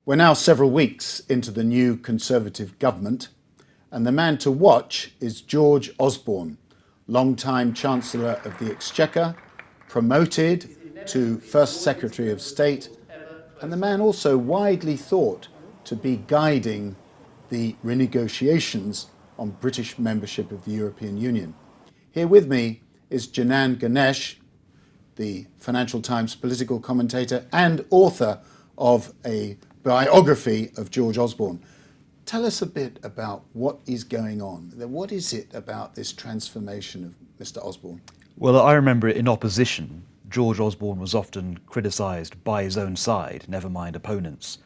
We're now several weeks into the new Conservative government, and the man to watch is George Osborne, long-time Chancellor of the Exchequer, promoted to First Secretary of State, and the man also widely thought to be guiding the renegotiations on British membership of the European Union. Here with me is Janan Ganesh, the Financial Times political commentator and author of a biography of George Osborne. Tell us a bit about what is going on. What is it about this transformation of Mr. Osborne? Well, I remember in opposition, George Osborne was often criticised by his own side, never mind opponents,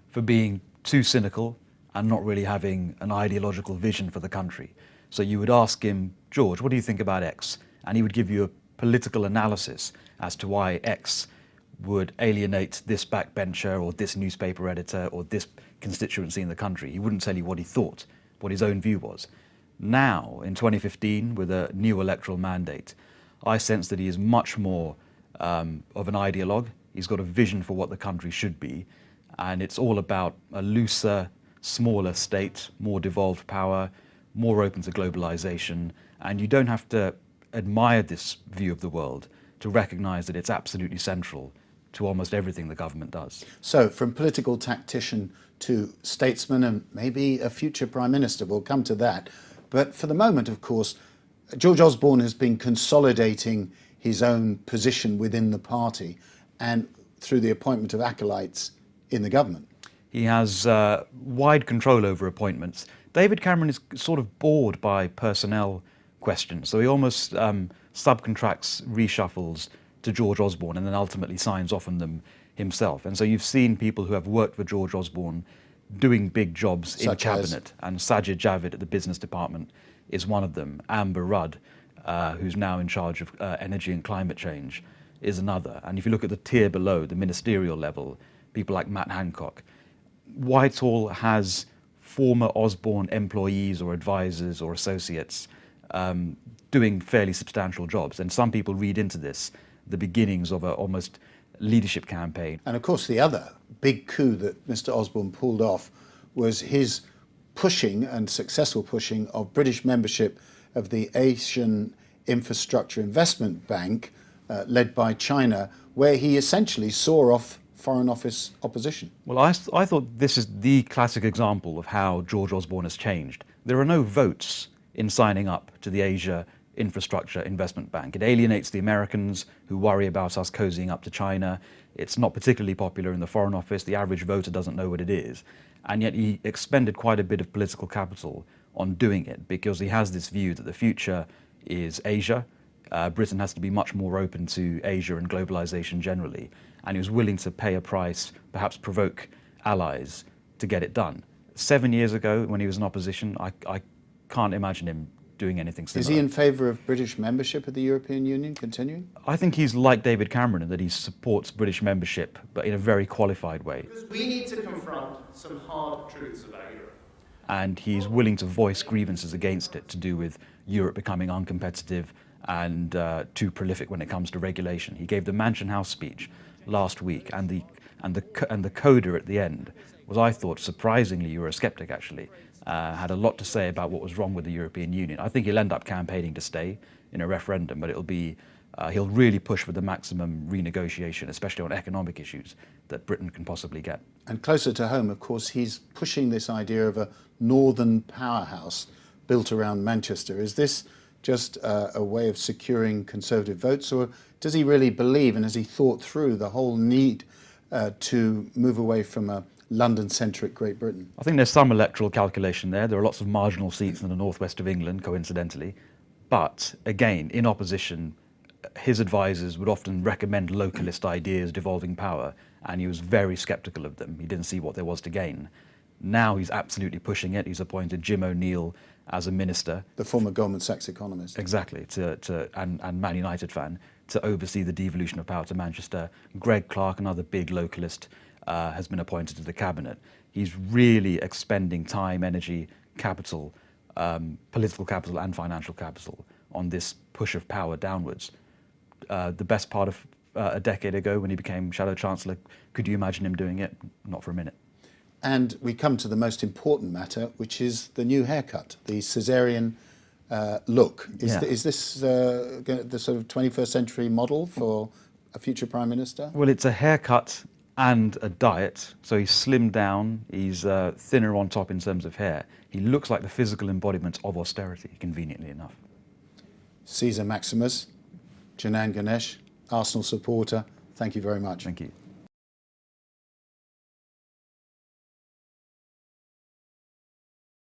for being too cynical and not really having an ideological vision for the country. So you would ask him, George, what do you think about X? And he would give you a political analysis as to why X would alienate this backbencher or this newspaper editor or this constituency in the country. He wouldn't tell you what he thought, what his own view was. Now, in 2015, with a new electoral mandate, I sense that he is much more of an ideologue. He's got a vision for what the country should be, and it's all about a looser, smaller state, more devolved power, more open to globalization, and you don't have to admire this view of the world to recognize that it's absolutely central to almost everything the government does. So, from political tactician to statesman and maybe a future Prime Minister, we'll come to that. But for the moment, of course, George Osborne has been consolidating his own position within the party and through the appointment of acolytes in the government. He has wide control over appointments. David Cameron is sort of bored by personnel questions, so he almost subcontracts reshuffles to George Osborne and then ultimately signs off on them himself. And so you've seen people who have worked for George Osborne doing big jobs in cabinet, and Sajid Javid at the business department is one of them. Amber Rudd, who's now in charge of energy and climate change, is another. And if you look at the tier below, the ministerial level, people like Matt Hancock, Whitehall has former Osborne employees or advisors or associates doing fairly substantial jobs. And some people read into this the beginnings of an almost leadership campaign. And of course, the other big coup that Mr. Osborne pulled off was his pushing and successful pushing of British membership of the Asian Infrastructure Investment Bank, led by China, where he essentially saw off Foreign Office opposition. Well, I thought this is the classic example of how George Osborne has changed. There are no votes in signing up to the Asia Infrastructure Investment Bank. It alienates the Americans who worry about us cozying up to China. It's not particularly popular in the Foreign Office. The average voter doesn't know what it is. And yet he expended quite a bit of political capital on doing it because he has this view that the future is Asia. Britain has to be much more open to Asia and globalization generally. And he was willing to pay a price, perhaps provoke allies to get it done. 7 years ago, when he was in opposition, I can't imagine him doing anything similar. Is he in favour of British membership of the European Union continuing? I think he's like David Cameron in that he supports British membership, but in a very qualified way. Because we need to confront some hard truths about Europe. And he's willing to voice grievances against it to do with Europe becoming uncompetitive and too prolific when it comes to regulation. He gave the Mansion House speech last week, and the coda at the end was, I thought, surprisingly Eurosceptic actually. Had a lot to say about what was wrong with the European Union. I think he'll end up campaigning to stay in a referendum, but it'll be he'll really push for the maximum renegotiation, especially on economic issues, that Britain can possibly get. And closer to home, of course, he's pushing this idea of a northern powerhouse built around Manchester. Is this just a way of securing Conservative votes, or does he really believe, and has he thought through the whole need to move away from a London-centric Great Britain? I think there's some electoral calculation there. There are lots of marginal seats in the northwest of England, coincidentally. But again, in opposition, his advisors would often recommend localist ideas devolving power, and he was very sceptical of them. He didn't see what there was to gain. Now he's absolutely pushing it. He's appointed Jim O'Neill as a minister. The former Goldman Sachs economist. Exactly, and Man United fan, to oversee the devolution of power to Manchester. Greg Clark, another big localist, has been appointed to the cabinet. He's really expending time, energy, capital, political capital and financial capital on this push of power downwards. The best part of a decade ago when he became Shadow Chancellor, could you imagine him doing it? Not for a minute. And we come to the most important matter, which is the new haircut, the Caesarean look. Is this the sort of 21st century model for a future Prime Minister? Well, it's a haircut and a diet. So he's slimmed down, he's thinner on top in terms of hair. He looks like the physical embodiment of austerity, conveniently enough. Caesar Maximus, Janan Ganesh, Arsenal supporter, thank you very much. Thank you.